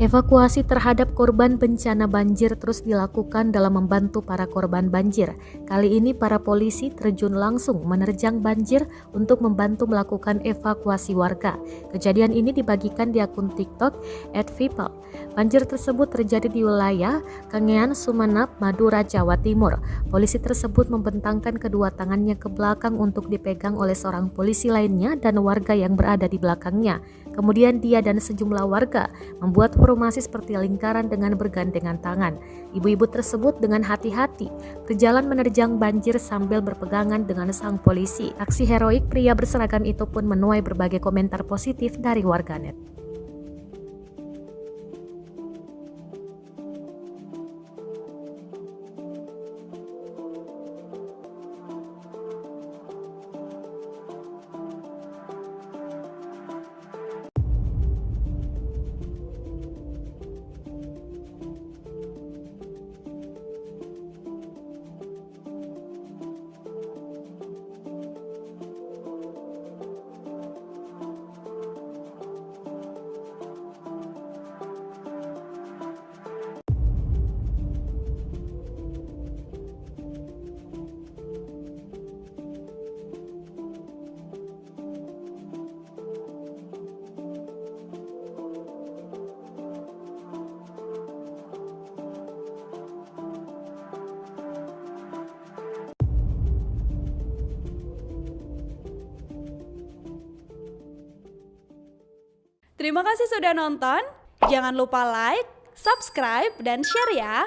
Evakuasi terhadap korban bencana banjir terus dilakukan dalam membantu para korban banjir. Kali ini para polisi terjun langsung menerjang banjir untuk membantu melakukan evakuasi warga. Kejadian ini dibagikan di akun TikTok @vipal. Banjir tersebut terjadi di wilayah Kangean, Sumeneb, Madura, Jawa Timur. Polisi tersebut membentangkan kedua tangannya ke belakang untuk dipegang oleh seorang polisi lainnya dan warga yang berada di belakangnya. Kemudian dia dan sejumlah warga membuat formasi seperti lingkaran dengan bergandengan tangan. Ibu-ibu tersebut dengan hati-hati berjalan menerjang banjir sambil berpegangan dengan sang polisi. Aksi heroik pria berseragam itu pun menuai berbagai komentar positif dari warganet. Terima kasih sudah nonton. Jangan lupa like, subscribe, dan share ya.